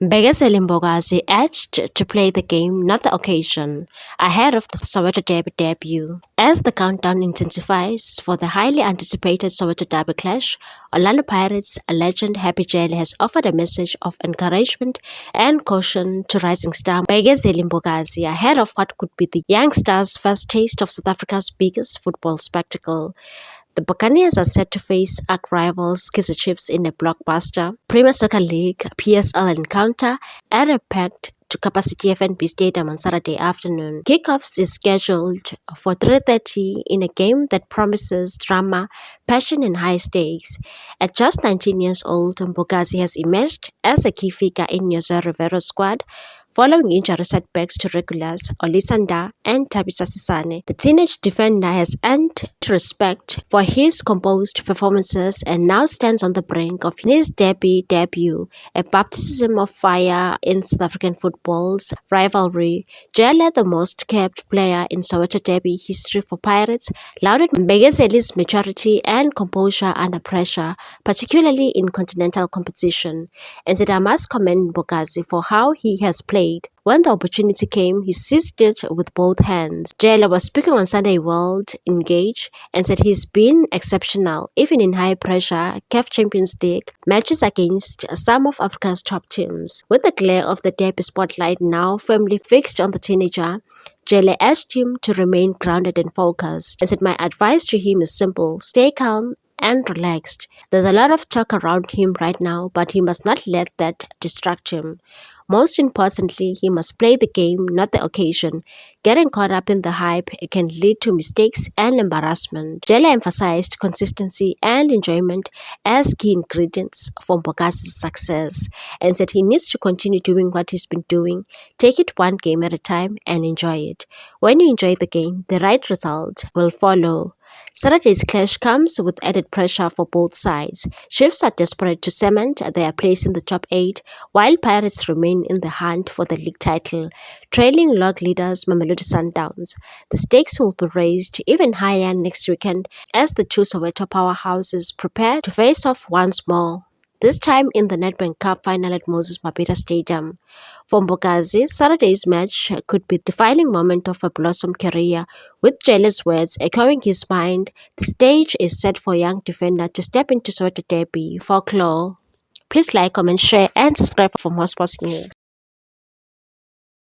Mbegazeli Mbogazi urged to play the game, not the occasion, ahead of the Soweto Derby debut. As the countdown intensifies for the highly anticipated Soweto Derby clash, Orlando Pirates legend Happy Jele has offered a message of encouragement and caution to rising star Mbegazeli Mbogazi ahead of what could be the young star's first taste of South Africa's biggest football spectacle. The Buccaneers are set to face arch rivals Kaizer Chiefs in a blockbuster Premier Soccer League PSL encounter at a packed to capacity FNB Stadium on Saturday afternoon. Kickoffs is scheduled for 3:30 in a game that promises drama, passion and high stakes. At just 19 years old, Mbogazi has emerged as a key figure in Jose Rivero's squad following injury setbacks to regulars Olisanda and Thabisa Sisane. The teenage defender has earned respect for his composed performances and now stands on the brink of his debut, a baptism of fire in South African football's rivalry. Jele, the most capped player in Soweto Derby history for Pirates, lauded Mbegazeli's maturity and composure under pressure, particularly in continental competition, and said, "I must commend Mbogazi for how he has played. When the opportunity came, he seized it with both hands." Jele was speaking on Sunday World Engage and said he's been exceptional, even in high-pressure CAF Champions League matches against some of Africa's top teams. With the glare of the derby spotlight now firmly fixed on the teenager, Jele asked him to remain grounded and focused and said, "My advice to him is simple: stay calm and relaxed. There's a lot of talk around him right now, but he must not let that distract him. Most importantly, he must play the game, not the occasion. Getting caught up in the hype can lead to mistakes and embarrassment." Jele emphasized consistency and enjoyment as key ingredients for Mbogazi's success and said he needs to continue doing what he's been doing, take it one game at a time and enjoy it. When you enjoy the game, the right result will follow. Saturday's clash comes with added pressure for both sides. Chiefs are desperate to cement their place in the top 8, while Pirates remain in the hunt for the league title, trailing log leaders Mamelodi Sundowns. The stakes will be raised even higher next weekend as the two Soweto powerhouses prepare to face off once more, this time in the Nedbank Cup final at Moses Mabhida Stadium. For Mbogazi, Saturday's match could be the defining moment of a blossom career, with Jele's words echoing his mind. The stage is set for a young defender to step into Soweto Derby folklore. Please like, comment, share and subscribe for more sports news.